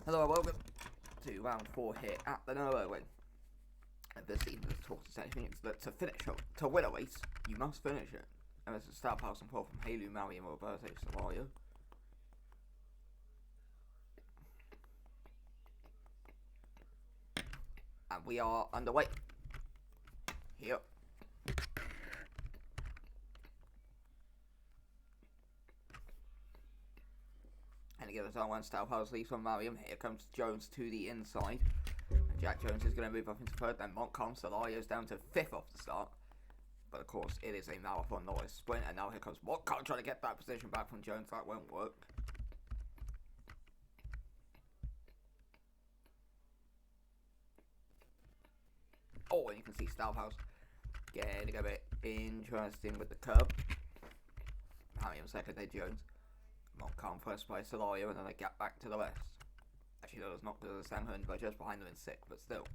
Hello and welcome to round 4 here at the Nürburgring. This season is taught us anything, it's that to win a race, you must finish it. And this is start pass and pull from Halu, Maui and Roberto Solario. And we are underway. Here. And again, the one style pass leaves from Mariam. Here comes Jones to the inside. And Jack Jones is going to move up into third. Then Montcalm Solario's down to fifth off the start. But of course, it is a marathon, not a sprint. And now here comes Montcalm trying to get that position back from Jones. That won't work. Oh, and you can see Stylehouse getting a bit interesting with the curb. Mariam second, then Jones. Montcalm first by Solario, and then a gap back to the west. Actually, that was not because of the Sanhun, but just behind them in sixth, but still.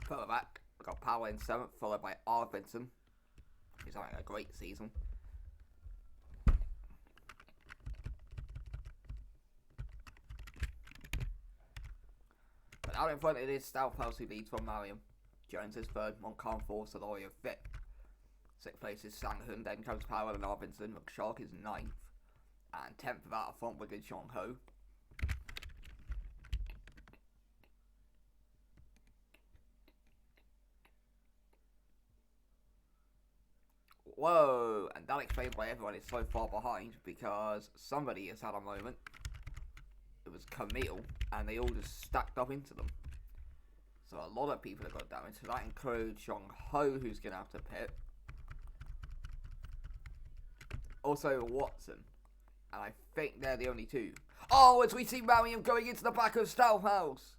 Further back, we've got Power in seventh, followed by Arvidsson. He's having a great season. But out in front it is Stouthouse who leads from Mariam. Jones is third, Montcalm fourth, Solario fifth. Sixth place is Sanghun, then comes Power and Arvidsson. McShark is ninth. And 10th without a front wicket, Xiong Ho. Whoa, and that explains why everyone is so far behind, because somebody has had a moment. It was Camille, and they all just stacked up into them. So a lot of people have got damage. So that includes Xiong Ho, who's going to have to pit. Also Watson. And I think they're the only two. Oh, as we see Mariam going into the back of Stouthouse.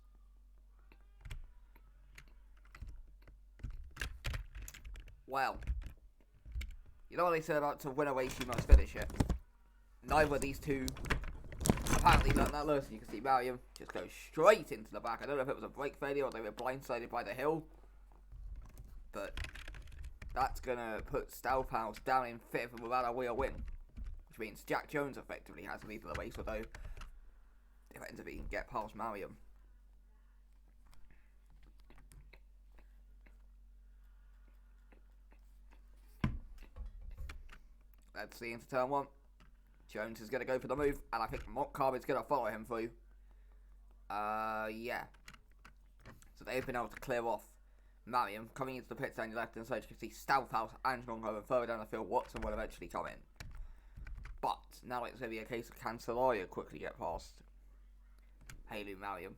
Well, you know what they said about to win a race, you must finish it. Neither of these two apparently learned that lesson. You can see Mariam just go straight into the back. I don't know if it was a brake failure or they were blindsided by the hill. But that's going to put Stouthouse down in fifth and without a real win. Which means Jack Jones effectively has to lead the race, although if it ends up he can get past Mariam. Let's see into turn one. Jones is going to go for the move, and I think Montcalm is going to follow him through. Yeah. So they've been able to clear off Mariam. Coming into the pits down your left hand side, you can see Stouthouse and Xiong Ho, and further down the field, Watson will eventually come in. But now it's going to be a case of can Solario quickly get past Halu Mariam.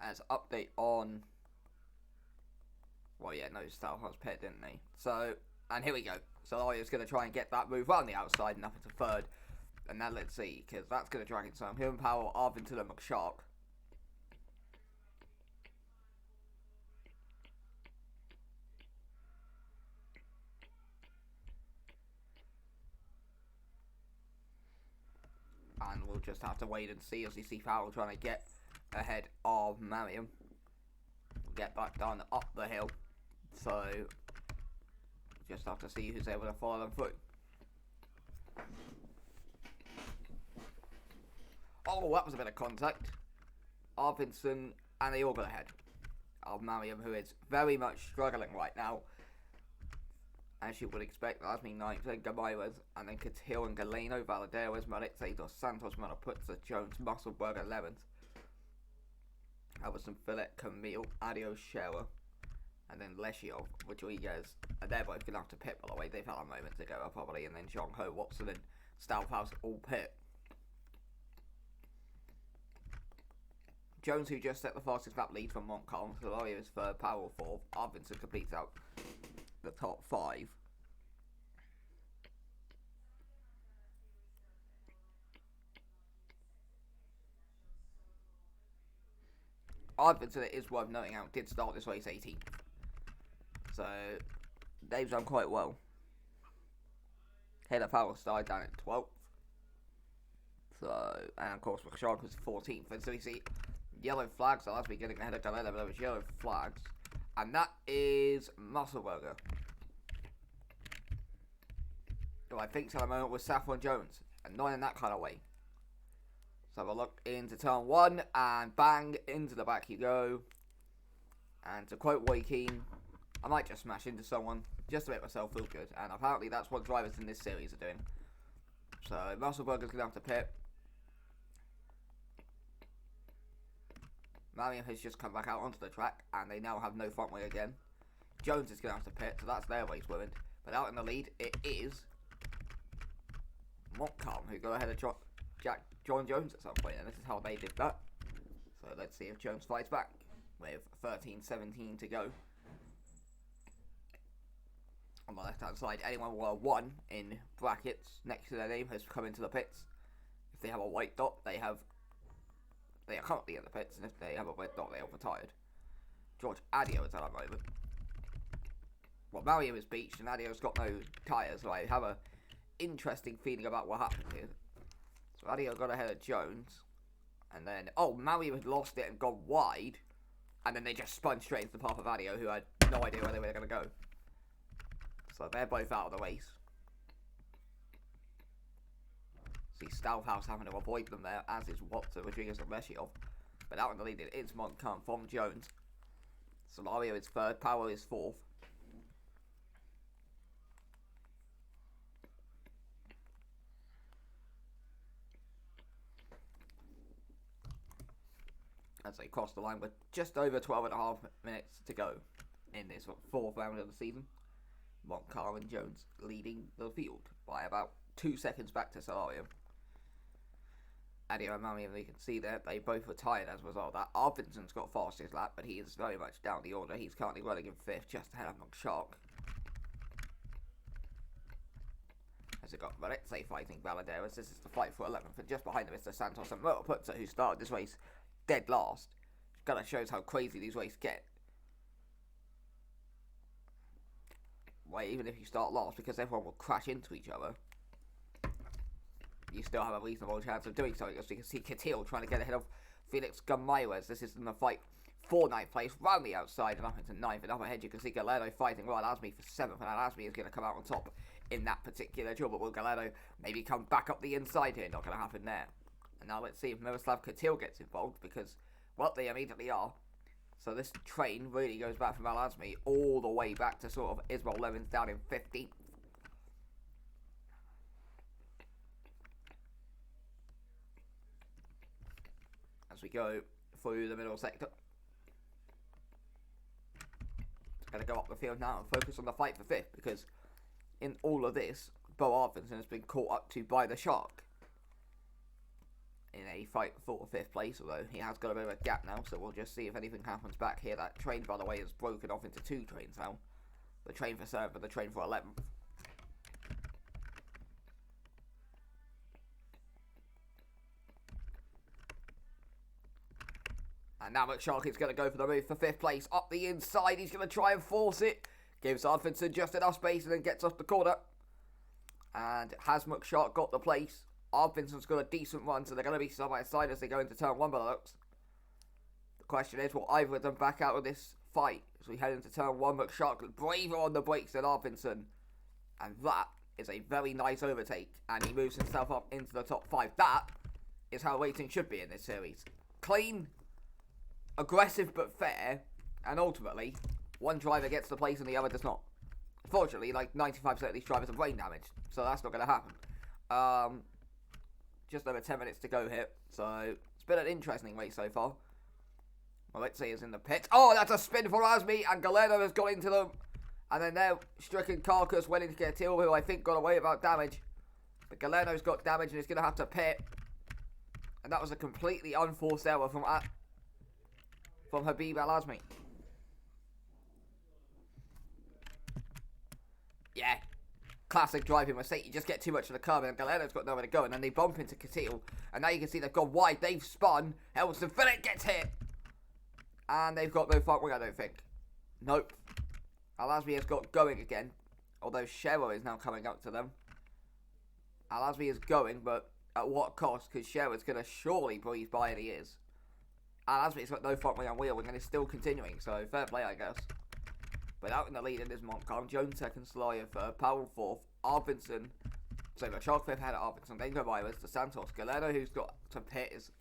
As update on, well, yeah, no, Stouthouse pit, didn't they? So, and here we go. Solario's going to try and get that move on the outside and up into third. And now let's see, because that's going to drag it some. Him, Powell, Arvidsson and McShark. And we'll just have to wait and see as you see Powell trying to get ahead of Mariam. We'll get that done up the hill. So, just have to see who's able to follow them through. Oh, that was a bit of contact. Arvidsson, and they all got ahead of Mariam, who is very much struggling right now. As you would expect, that's me 9th, then Gamayras, and then Catil and Galeno, Valaderas, Maritza, Dos Santos, Manaputza, Jones, Musselberg, 11th. Alberson, Philip, Camille, Adio, Scherer, and then Leshiov, Rodriguez, and they're both going to have to pit, by the way. They've had a moment to go up probably, and then Xiong Ho, Watson, and Stouthouse all pit. Jones, who just set the fastest lap lead from Montcalm, Solario is third, Powell fourth, Arvidsson completes out the top 5. Arvidsson, it is worth noting out, did start this race 18th. So, they've done quite well. Taylor Powell started down in 12th. So, and of course, McShark was 14th. And so we see yellow flags. So that's me getting ahead of Galena, but there was yellow flags. And that is Musselberger. Who I think at the moment was Saffron Jones. And not in that kind of way. So we'll look into turn 1 and bang, into the back you go. And to quote Roy Keane, I might just smash into someone just to make myself feel good. And apparently that's what drivers in this series are doing. So Musselberger's going to have to pit. Mariam has just come back out onto the track and they now have no front wing again. Jones is going to have to pit, so that's their race ruined. But out in the lead, it is Montcalm who go ahead of John Jones at some point, and this is how they did that. So let's see if Jones fights back with 13:17 to go. On the left hand side, anyone with a 1 in brackets next to their name has come into the pits. If they have a white dot, they are currently in the pits, and if they have a red dot, they are retired. George Adio is at that moment. Well, Mario is beached, and Adio's got no tyres, so I have a interesting feeling about what happened here. So Adio got ahead of Jones, and then, Mario had lost it and gone wide, and then they just spun straight into the path of Adio, who had no idea where they were going to go. So they're both out of the race. See Stouthouse having to avoid them there, as is Watson, Rodriguez and Meshiov. But out in the lead, it is Montcalm from Jones. Solario is 3rd, Powell is 4th. As they cross the line with just over 12.5 minutes to go in this 4th round of the season. Montcalm and Jones leading the field by about 2 seconds back to Solario. Adio and Mariam, you can see there, they both retired as a result of that. Arvidson's got fastest lap, but he is very much down the order. He's currently running in 5th, just ahead of McShark. As it got Valetse fighting Valaderas, this is the fight for 11th, and just behind him is the Santos and Motorputzer, who started this race dead last. It kind of shows how crazy these races get. Well, even if you start last, because everyone will crash into each other, you still have a reasonable chance of doing something. As you can see, Catil trying to get ahead of Felix Gamayres. This is in the fight for 9th place, round the outside and up into 9th. And up ahead, you can see Galeno fighting Royal Asmi for 7th, and Asmi is going to come out on top in that particular job. But will Galeno maybe come back up the inside here? Not going to happen there. And now let's see if Miroslav Catil gets involved, because, well, they immediately are. So this train really goes back from Al Asmi all the way back to sort of Ismail Levins down in 15th. As we go through the middle sector. Going to go up the field now and focus on the fight for 5th, because in all of this, Bo Arvidsson has been caught up to by the Shark in a fight for 5th place, although he has got a bit of a gap now, so we'll just see if anything happens back here. That train, by the way, is broken off into 2 trains now. The train for 7th and the train for 11th. And now McShark is going to go for the move for 5th place. Up the inside, he's going to try and force it. Gives Arvidsson just enough space and then gets off the corner. And has McShark got the place? Arvidsson's got a decent run, so they're going to be side by side as they go into turn 1 by the looks. The question is, will either of them back out of this fight? As we head into turn 1, McShark braver on the brakes than Arvidsson. And that is a very nice overtake. And he moves himself up into the top 5. That is how racing should be in this series. Clean, aggressive but fair, and ultimately, one driver gets the place and the other does not. Fortunately, like 95% of these drivers have brain damage, so that's not going to happen. Just over 10 minutes to go here, so it's been an interesting race so far. Well, let's see, is in the pit. Oh, that's a spin for Asmi, and Galeno has got into them. And then now, Stricken Carcass went into Catil, who I think got away without damage. But Galeno's got damage and is going to have to pit. And that was a completely unforced error from Habib Al-Azmi. Yeah. Classic driving mistake. You just get too much of the curb and Galeno's got nowhere to go. And then they bump into Catil. And now you can see they've gone wide. They've spun. Elston Phillip gets hit. And they've got no front wing, I don't think. Nope. Al-Azmi has got going again. Although Shero is now coming up to them. Al-Azmi is going, but at what cost? Because Sherwood's going to surely breeze by, and he is. Al-Azmi's got no front wing and wheel, and it's still continuing, so fair play, I guess. But out in the lead in is Montcalm, Jones second, Solario third, Powell fourth, Arvidsson, so the Shark fifth ahead of Arvidsson, then Gomez to Santos. Galeno, who's got to pit, is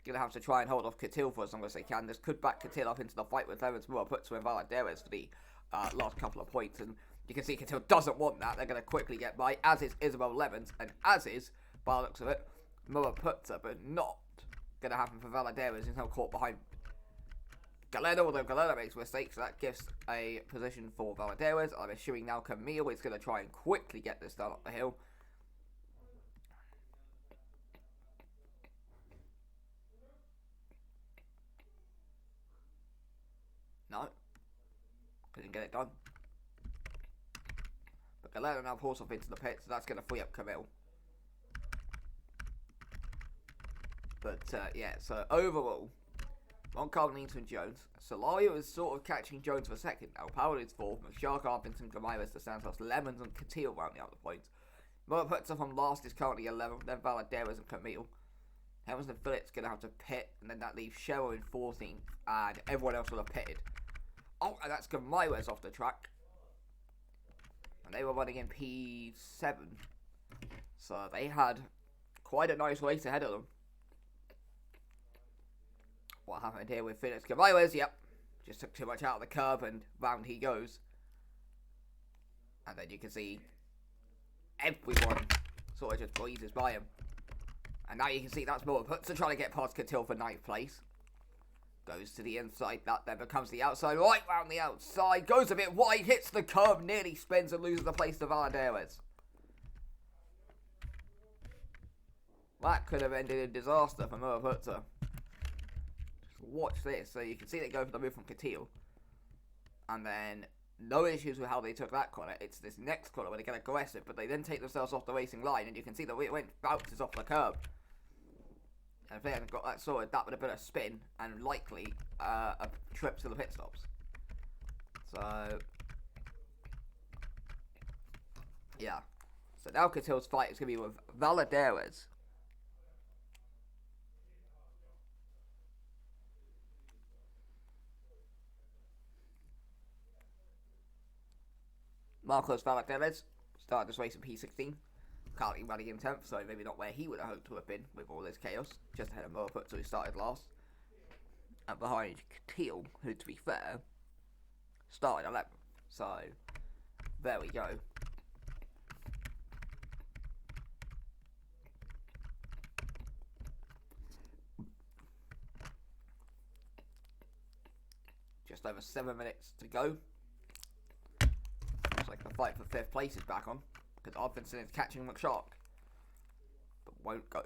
going to have to try and hold off Catil for as long as they can. This could back Catil up into the fight with Lawrence Moore, puts him in Valadares for the last couple of points, and you can see Catil doesn't want that. They're going to quickly get by, as is Isabel Levens, and as is, by the looks of it, Moore puts her, but not going to happen for Valadares. He's now caught behind Galeno, although Galeno makes mistakes, so that gives a position for Valadares. I'm assuming now Camille is going to try and quickly get this done up the hill. No, couldn't get it done. But Galeno now pulls off into the pit, so that's going to free up Camille. But yeah, so overall, Montcalm leads from Jones. Solario is sort of catching Jones for second now. Powell is fourth. McShark, Arvidsson, Gomez to Santos, Lemons and Catil rounding out the points. Moore puts up on last, is currently 11th, then Valadares and Camille. Helms and Phillips going to have to pit, and then that leaves Cheryl in 14th, and everyone else will have pitted. Oh, and that's Gomez off the track. And they were running in P7. So they had quite a nice race ahead of them. What happened here with Felix Gomez? Yep, just took too much out of the curb and round he goes. And then you can see everyone sort of just breezes by him. And now you can see that's Moore puts to try to get past Catil for 9th place. Goes to the inside, that then becomes the outside, right round the outside, goes a bit wide, hits the curb, nearly spins and loses the place to Valadares. That could have ended in disaster for Moore Putzer. Watch this. So you can see they go for the move from Catil, and then no issues with how they took that corner. It's this next corner where they get aggressive, but they then take themselves off the racing line, and you can see that it went bounces off the curb. And if they hadn't got that sorted, that would have been a spin and likely a trip to the pit stops. So yeah. So now Catil's fight is going to be with Valadares. Marcos Valadares started this race in P16, currently running in 10th, so maybe not where he would have hoped to have been with all this chaos, just ahead of Moorfoot, so he started last. And behind Catil, who to be fair, started 11th, so there we go. Just over 7 minutes to go. Looks like the fight for 5th place is back on, because Arvidsson is catching McShark, but won't go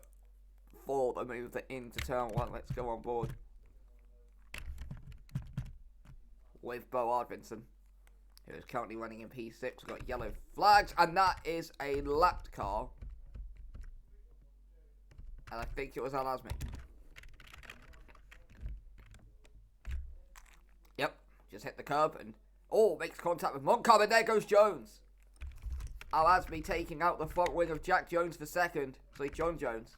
for the move into turn 1. Let's go on board with Bo Arvidsson, who is currently running in P6. We've got yellow flags, and that is a lapped car, and I think it was Al-Azmi. Yep, just hit the curb and makes contact with Montcalm, and there goes Jones. Al-Azmi taking out the front wing of Jack Jones for second. Sorry, John Jones.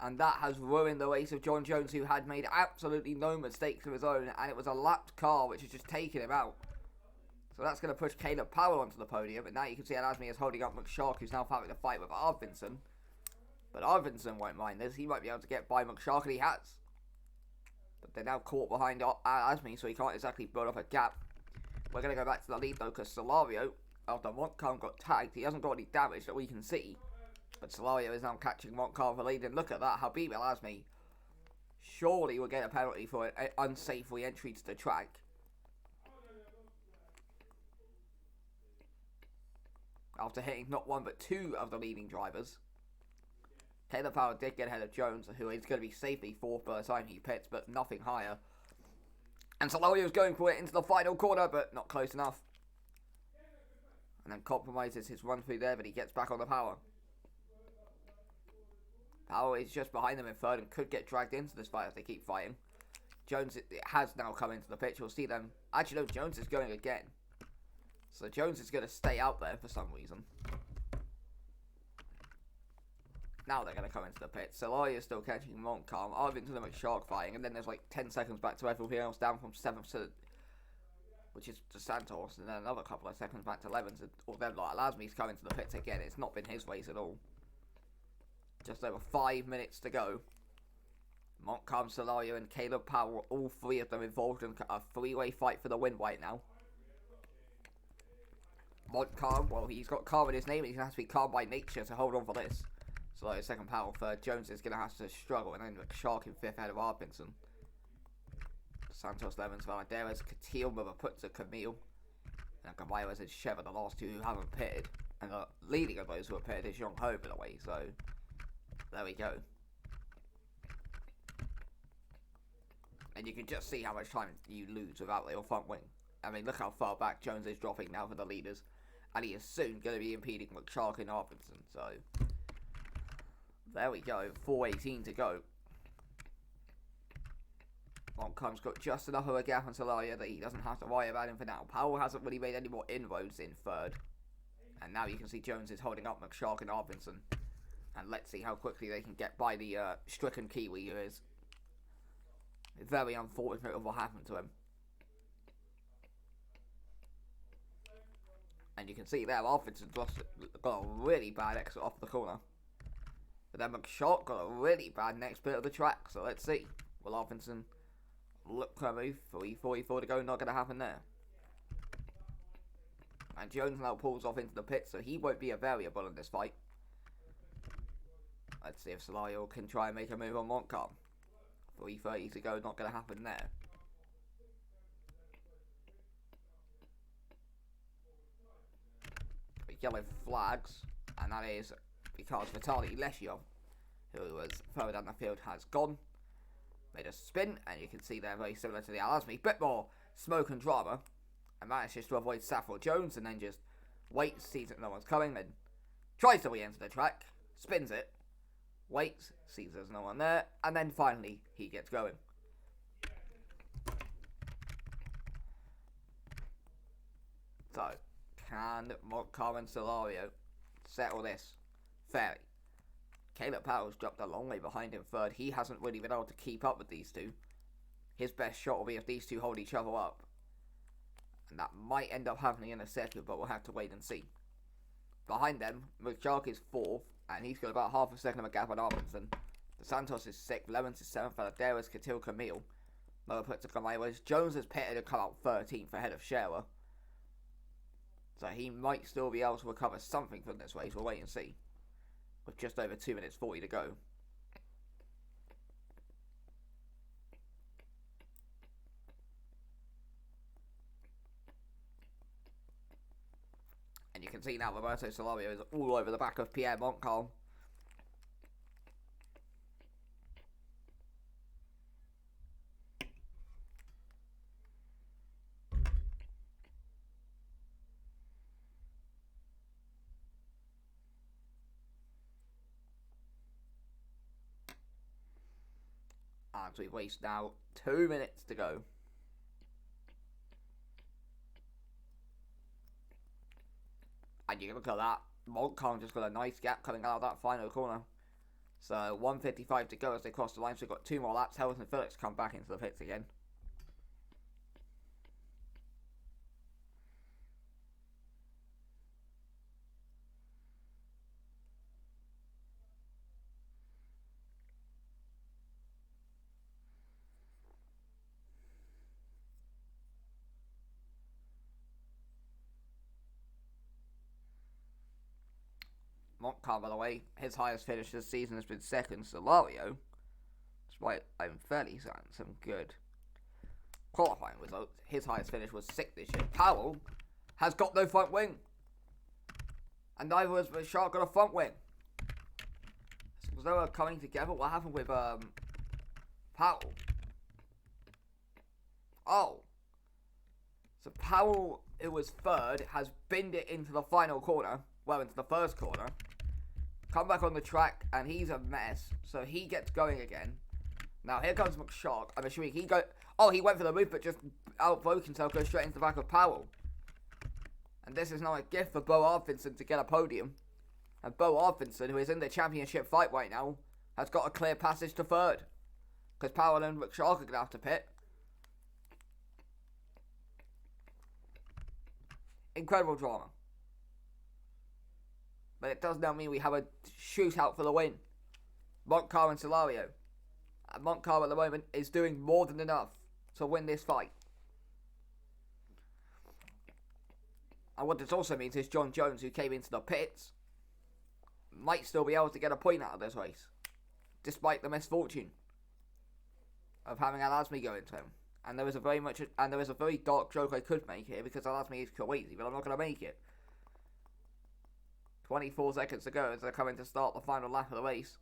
And that has ruined the race of John Jones, who had made absolutely no mistakes of his own, and it was a lapped car which has just taken him out. So that's going to push Caleb Powell onto the podium, and now you can see Al-Azmi is holding up McShark, who's now having a fight with Arvidsson. But Arvidsson won't mind this. He might be able to get by McShark, and he has. But they're now caught behind Al-Azmi, so he can't exactly build up a gap. We're going to go back to the lead, though, because Solario, after Montcalm got tagged, he hasn't got any damage that we can see. But Solario is now catching Montcalm for lead, and look at that. Habib Al-Azmi surely will get a penalty for an unsafe re-entry to the track. After hitting not one but two of the leading drivers. Caleb Powell did get ahead of Jones, who is going to be safely 4th by the time he pits, but nothing higher. And Solario's going for it into the final corner, but not close enough. And then compromises his run through there, but he gets back on the power. Powell is just behind them in 3rd and could get dragged into this fight if they keep fighting. Jones it has now come into the picture. We'll see them. Actually, no, Jones is going again. So Jones is going to stay out there for some reason. Now they're going to come into the pit. Solario is still catching Montcalm. Arvington and McShark fighting. And then there's like 10 seconds back to everything else, down from 7th to... which is to Santos. And then another couple of seconds back to 11th. Or then like Lasmi's coming to the pits again. It's not been his race at all. Just over 5 minutes to go. Montcalm, Solario and Caleb Powell, all three of them involved in a three-way fight for the win right now. Montcalm, well, he's got calm in his name, and he's going to have to be calm by nature to hold on for this. Solario second, Powell third. Jones is going to have to struggle, and then McShark in 5th ahead of Arpinson. Santos, 11th, Valadares, Catil with a put to Camille. And Gamaires and Chev are the last two who haven't pitted. And the leading of those who are pitted is Young Ho, by the way, so there we go. And you can just see how much time you lose without your front wing. I mean, look how far back Jones is dropping now for the leaders. And he is soon going to be impeding McShark and Arpinson. So, there we go. 4:18 to go. Montcalm's got just enough of a gap on Solario that he doesn't have to worry about him for now. Powell hasn't really made any more inroads in 3rd. And now you can see Jones is holding up McShark and Arpinson. And let's see how quickly they can get by the stricken Kiwi who is very unfortunate of what happened to him. And you can see there, Arpinson got a really bad exit off the corner. But then McShark got a really bad next bit of the track. So let's see. Will Arpinson look for a move? 3:44 to go, not going to happen there. And Jones now pulls off into the pit, so he won't be a variable in this fight. Let's see if Solario can try and make a move on Montcalm. 3:30 to go, not going to happen there. Yellow flags, and that is because Vitaly Leshiov, who was further down the field, has gone. Made a spin, and you can see they're very similar to the Al-Azmi. Bit more smoke and drama. And manages to avoid Saffron Jones, and then just waits, sees that no one's coming, then tries to re-enter the track, spins it, waits, sees there's no one there, and then finally he gets going. So, can Montcalm and Solario settle this fairly? Caleb Powell's dropped a long way behind in 3rd. He hasn't really been able to keep up with these two. His best shot will be if these two hold each other up. And that might end up happening in a second, but we'll have to wait and see. Behind them, McShark is 4th, and he's got about half a second of a gap on Arpinson. The Santos is 6th, Levens is 7th, Valadares, Catil, Camille. Lower put to Gamaires. Jones has pitted and come out 13th ahead of Scherer. So he might still be able to recover something from this race. We'll wait and see. With just over 2 minutes 40 to go. And you can see now Roberto Solario is all over the back of Pierre Montcalm. And we've wasted now 2 minutes to go. And you can look at that. Montcalm just got a nice gap coming out of that final corner. So 1:55 to go as they cross the line. So we've got 2 more laps. Hells and Phillips come back into the pits again. Montcalm, by the way, his highest finish this season has been 2nd. Solario, despite I'm fairly certain some good qualifying results, his highest finish was 6th this year. Powell has got no front wing, and neither has McShark got a front wing. So they were coming together. What happened with Powell? Oh, so Powell, who was 3rd, has binned it into the final corner. Well, into the first corner. Come back on the track, and he's a mess. So he gets going again. Now, here comes McShark. I'm assuming he go... Oh, he went for the move, but just outbroke himself, goes straight into the back of Powell. And this is now a gift for Bo Arvidsson to get a podium. And Bo Arvidsson, who is in the championship fight right now, has got a clear passage to third. Because Powell and Rickshaw are going to have to pit. Incredible drama. But it does now mean we have a shootout for the win. Montcar and Solario. And Montcar at the moment is doing more than enough to win this fight. And what this also means is John Jones, who came into the pits, might still be able to get a point out of this race, despite the misfortune of having Al-Azmi go into him. And there is a very dark joke I could make here, because Al-Azmi is crazy, but I'm not going to make it. 24 seconds to go as they're coming to start the final lap of the race.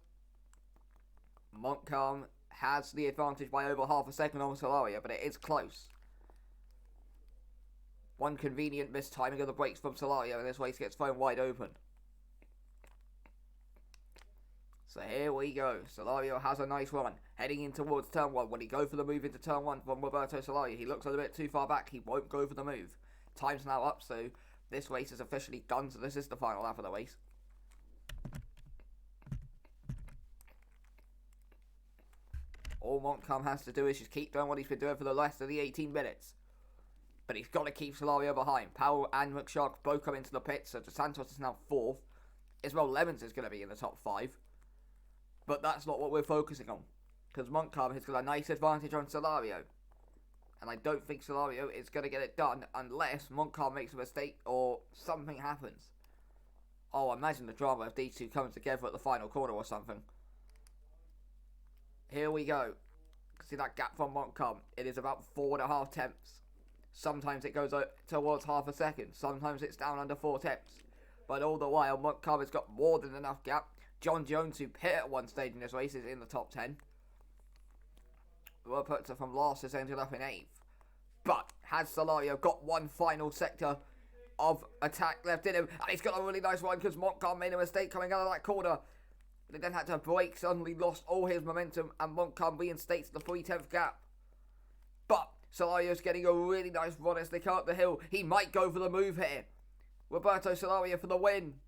Montcalm has the advantage by over half a second on Solario, but it is close. One convenient mistiming of the brakes from Solario, and this race gets thrown wide open. So here we go. Solario has a nice run, heading in towards turn 1. When he go for the move into turn 1 from Roberto Solario, he looks a little bit too far back. He won't go for the move. Time's now up, so this race is officially done. So this is the final lap of the race. All Montcalm has to do is just keep doing what he's been doing for the rest of the 18 minutes. But he's got to keep Solario behind. Powell and McShark both come into the pits, so DeSantos is now 4th. Ismael Levens is going to be in the top 5. But that's not what we're focusing on, because Montcalm has got a nice advantage on Solario. And I don't think Solario is going to get it done unless Montcalm makes a mistake or something happens. Oh, imagine the drama if these two come together at the final corner or something. Here we go. See that gap from Montcalm? It is about 4.5 tenths. Sometimes it goes towards half a second. Sometimes it's down under 4 tenths. But all the while, Montcalm has got more than enough gap. John Jones, who pit at one stage in this race, is in the top 10. Roberto from last has ended up in 8th. But has Solario got one final sector of attack left in him? And he's got a really nice one because Montcalm made a mistake coming out of that corner. He then had to brake, suddenly lost all his momentum, and Montcalm reinstates the 3/10 gap. But Solario's getting a really nice run as they come up the hill. He might go for the move here. Roberto Solario for the win.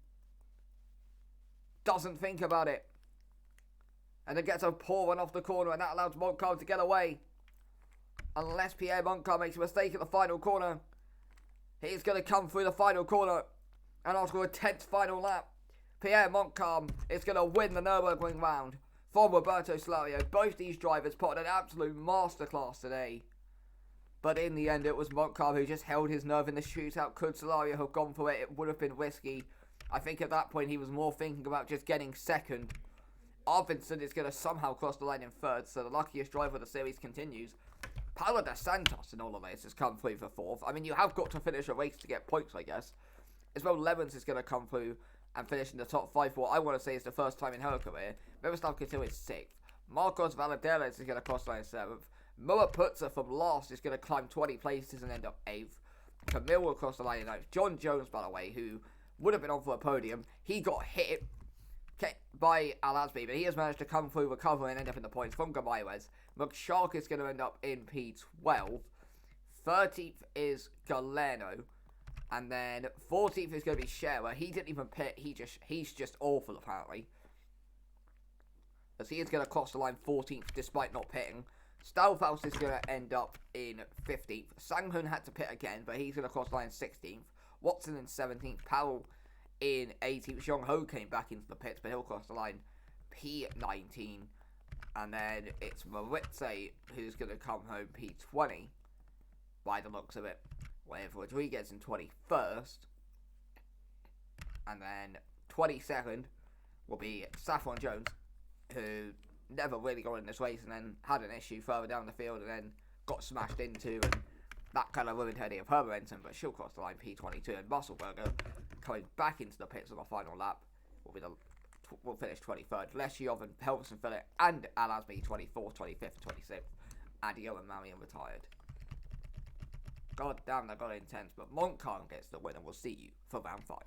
Doesn't think about it. And then gets a poor one off the corner, and that allows Montcalm to get away. Unless Pierre Montcalm makes a mistake at the final corner. He's going to come through the final corner. And after a tense final lap, Pierre Montcalm is going to win the Nürburgring round from Roberto Solario. Both these drivers put on an absolute masterclass today. But in the end, it was Montcalm who just held his nerve in the shootout. Could Solario have gone for it? It would have been risky. I think at that point, he was more thinking about just getting second. Arvidsson is going to somehow cross the line in third, so the luckiest driver of the series continues. Paulo dos Santos in all of this has come through for 4th. I mean, you have got to finish a race to get points, I guess. Ismael Levens is going to come through and finish in the top 5 for what I want to say is the first time in her career. Miroslav Couture is 6th. Marcos Valadares is going to cross the line 7th. Moa Putzer from last is going to climb 20 places and end up 8th. Camille will cross the line in 9th. John Jones, by the way, who would have been on for a podium, he got hit by Al-Azmi, but he has managed to come through, recover, and end up in the points from Gamayres. McShark is going to end up in P12. 13th is Galerno. And then 14th is going to be Scherer. He didn't even pit. He's just awful, apparently. As he is going to cross the line 14th despite not pitting. Stahlfaus is going to end up in 15th. Sanghun had to pit again, but he's going to cross the line 16th. Watson in 17th. Powell in 18th. Xiong Ho came back into the pits, but he'll cross the line P19. And then it's Moritze who's going to come home P20, by the looks of it. With Rodriguez in 21st. And then 22nd will be Saffron Jones, who never really got in this race and then had an issue further down the field and then got smashed into, and that kind of ruined any of her momentum, but she'll cross the line P22. And Musselberger coming back into the pits on the final lap will finish 23rd. Lesyov and Helverson Phillip and Al-Azmi 24th, 25th, 26th. And Johan Marion retired. God damn, that got intense, but Montcalm gets the win, and we'll see you for round 5.